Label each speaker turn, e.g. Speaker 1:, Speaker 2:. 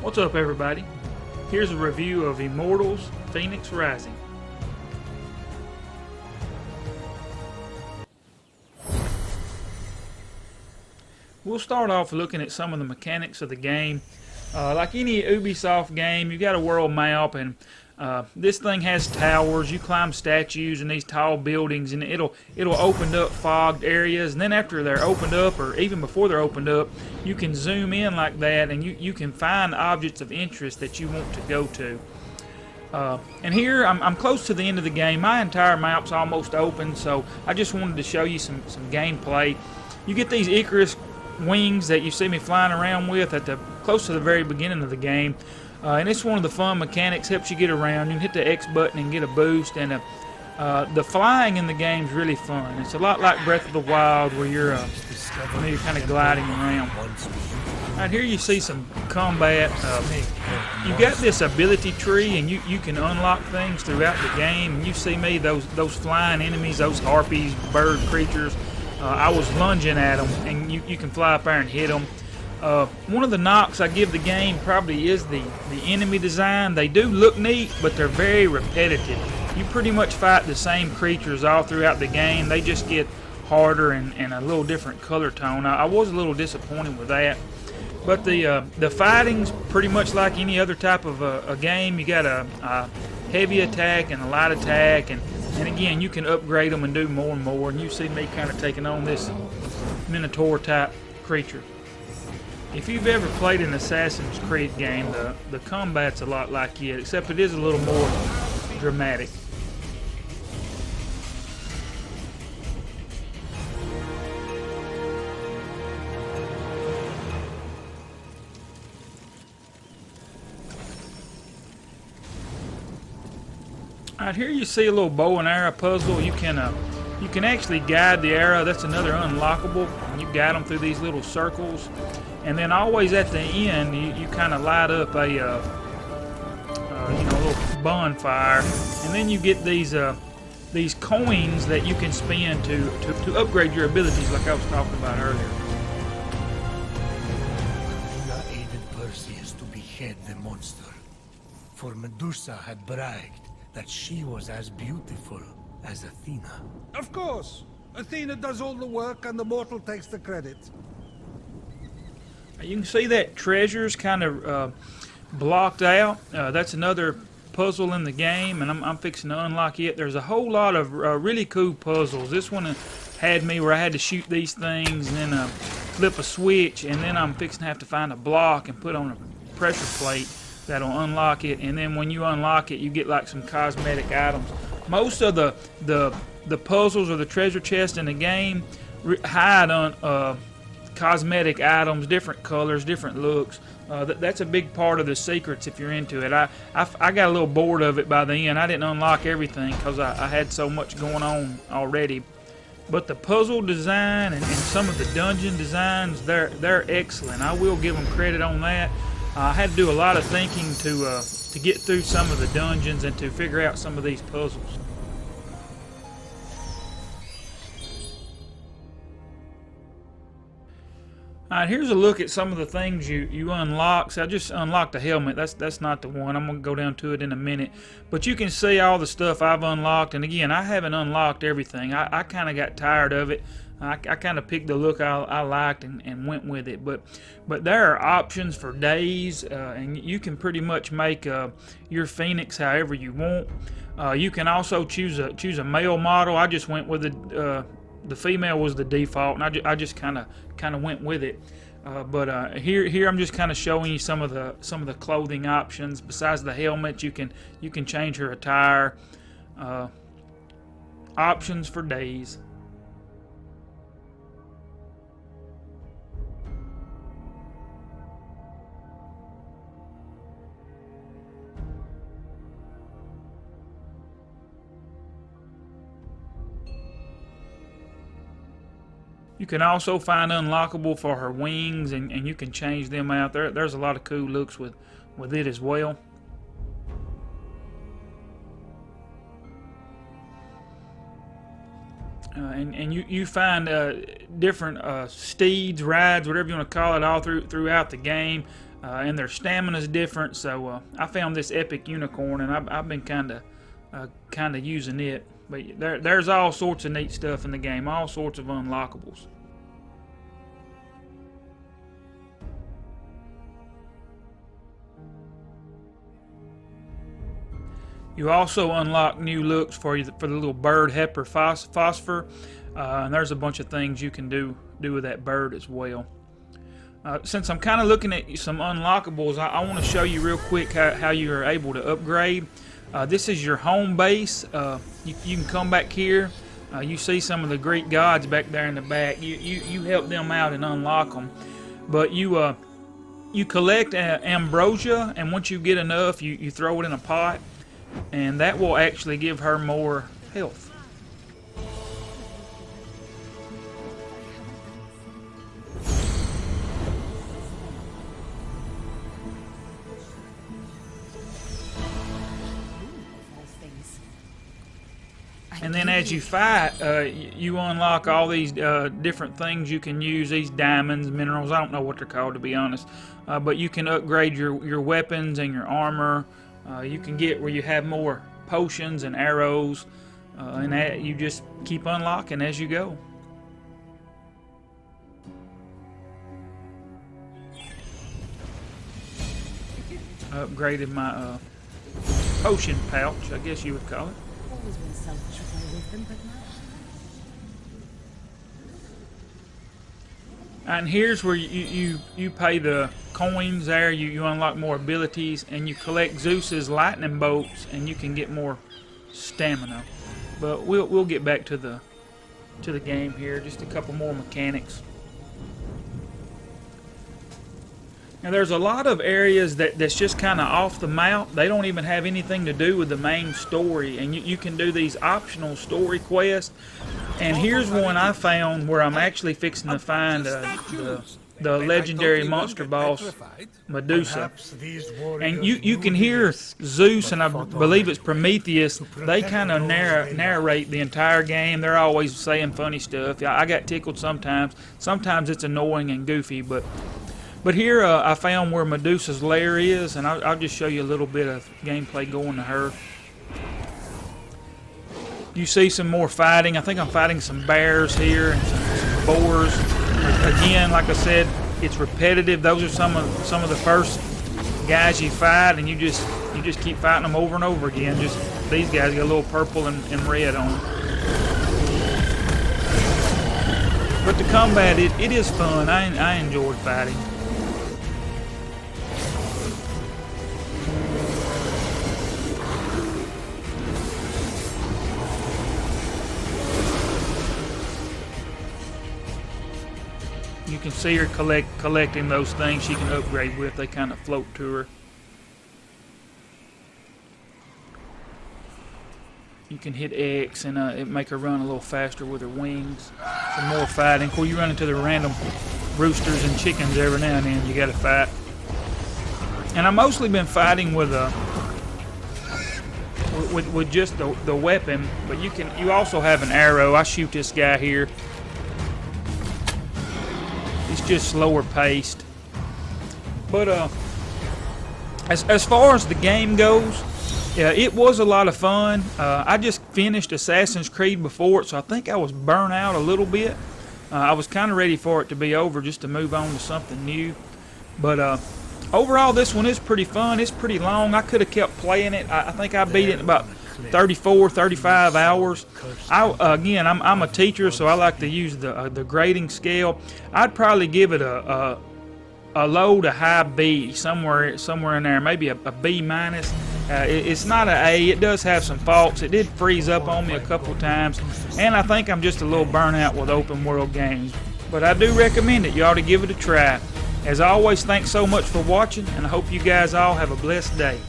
Speaker 1: What's up, everybody? Here's a review of Immortals Fenyx Rising. We'll start off looking at some of the mechanics of the game. Like any Ubisoft game, you got a world map, and this thing has towers. You climb statues in these tall buildings, and it'll open up fogged areas. And then after they're opened up, or even before they're opened up, you can zoom in like that, and you can find objects of interest that you want to go to. And here I'm close to the end of the game. My entire map's almost open, so I just wanted to show you some gameplay. You get these Icarus wings that you see me flying around with at the close to the very beginning of the game, and it's one of the fun mechanics. Helps you get around. You can hit the X button and get a boost, and the flying in the game's really fun. It's a lot like Breath of the Wild, where you're kind of gliding around. Right here you see some combat. You got this ability tree, and you can unlock things throughout the game. And you see me, those flying enemies, those harpies, bird creatures. I was lunging at them, and you can fly up there and hit them. One of the knocks I give the game probably is the enemy design. They do look neat, but they're very repetitive. You pretty much fight the same creatures all throughout the game. They just get harder and a little different color tone. I was a little disappointed with that. But the fighting's pretty much like any other type of a game. You got a heavy attack and a light attack, and again, you can upgrade them and do more and more. And you see me kind of taking on this Minotaur type creature. If you've ever played an Assassin's Creed game, the combat's a lot like it, except it is a little more dramatic. Right here you see a little bow and arrow puzzle. You can actually guide the arrow. That's another unlockable. You guide them through these little circles, and then always at the end you kind of light up a little bonfire, and then you get these coins that you can spend to upgrade your abilities, like I was talking about earlier.
Speaker 2: Athena aided Perseus to behead the monster, for Medusa had bragged that she was as beautiful as Athena.
Speaker 3: Of course! Athena does all the work and the mortal takes the credit.
Speaker 1: You can see that treasure's kind of blocked out. That's another puzzle in the game, and I'm fixing to unlock it. There's a whole lot of really cool puzzles. This one had me where I had to shoot these things and then flip a switch, and then I'm fixing to have to find a block and put on a pressure plate that'll unlock it. And then when you unlock it, you get like some cosmetic items. Most of the puzzles or the treasure chest in the game hide on cosmetic items, different colors, different looks. That's a big part of the secrets if you're into it. I got a little bored of it by the end. I didn't unlock everything because I had so much going on already. But the puzzle design and some of the dungeon designs, they're excellent. I will give them credit on that. I had to do a lot of thinking to get through some of the dungeons and to figure out some of these puzzles. Alright, here's a look at some of the things you unlock. So I just unlocked the helmet. That's not the one. I'm going to go down to it in a minute. But you can see all the stuff I've unlocked. And again, I haven't unlocked everything. I kind of got tired of it. I kind of picked the look I liked and went with it. But there are options for days, and you can pretty much make your Fenyx however you want. You can also choose a male model. I just went with the female was the default, and I just kind of went with it. But here I'm just kind of showing you some of the clothing options. Besides the helmet, you can change her attire. Options for days. You can also find unlockable for her wings, and you can change them out. There's a lot of cool looks with it as well. And you find different steeds, rides, whatever you want to call it, all throughout the game. and their stamina is different. So I found this epic unicorn, and I've been kind of using it. But there's all sorts of neat stuff in the game, all sorts of unlockables. You also unlock new looks for the little bird heifer phosphor, and there's a bunch of things you can do with that bird as well. Since I'm kind of looking at some unlockables, I want to show you real quick how you are able to upgrade. This is your home base. You can come back here. You see some of the Greek gods back there in the back. You help them out and unlock them. But you collect ambrosia, and once you get enough, you throw it in a pot, and that will actually give her more health. And then as you fight, you unlock all these different things you can use, these diamonds, minerals, I don't know what they're called to be honest, but you can upgrade your weapons and your armor. You can get where you have more potions and arrows, and that you just keep unlocking as you go. Upgraded my potion pouch, I guess you would call it.
Speaker 4: Always been selfish with my wisdom, but now.
Speaker 1: And here's where you pay the coins there. You unlock more abilities, and you collect Zeus's lightning bolts, and you can get more stamina. But we'll get back to the game here. Just a couple more mechanics. Now there's a lot of areas that's just kind of off the map. They don't even have anything to do with the main story, and you can do these optional story quests. And here's one I found where I'm actually fixing to find the legendary monster boss Medusa. And you can hear Zeus, and I believe it's Prometheus. They kind of narrate the entire game. They're always saying funny stuff. I got tickled sometimes. Sometimes it's annoying and goofy, but here I found where Medusa's lair is, and I'll just show you a little bit of gameplay going to her. You see some more fighting. I think I'm fighting some bears here and some boars. Again, like I said, it's repetitive. Those are some of the first guys you fight, and you just keep fighting them over and over again. Just these guys got a little purple and red on them. But the combat, it is fun. I enjoyed fighting. You can see her collecting those things she can upgrade with. They kind of float to her. You can hit X and it make her run a little faster with her wings. Some more fighting. Of course, you run into the random roosters and chickens every now and then. You got to fight. And I've mostly been fighting with just the weapon, but you also have an arrow. I shoot this guy here. It's just slower paced. But as far as the game goes, yeah, it was a lot of fun. I just finished Assassin's Creed before it, so I think I was burnt out a little bit. I was kind of ready for it to be over just to move on to something new. But overall, this one is pretty fun. It's pretty long. I could have kept playing it. I think I beat it in about 34, 35 hours. Again, I'm a teacher, so I like to use the grading scale. I'd probably give it a low to high B, somewhere in there, maybe a B minus. It's not an A. It does have some faults. It did freeze up on me a couple times, and I think I'm just a little burnt out with open world games. But I do recommend it. You ought to give it a try. As always, thanks so much for watching, and I hope you guys all have a blessed day.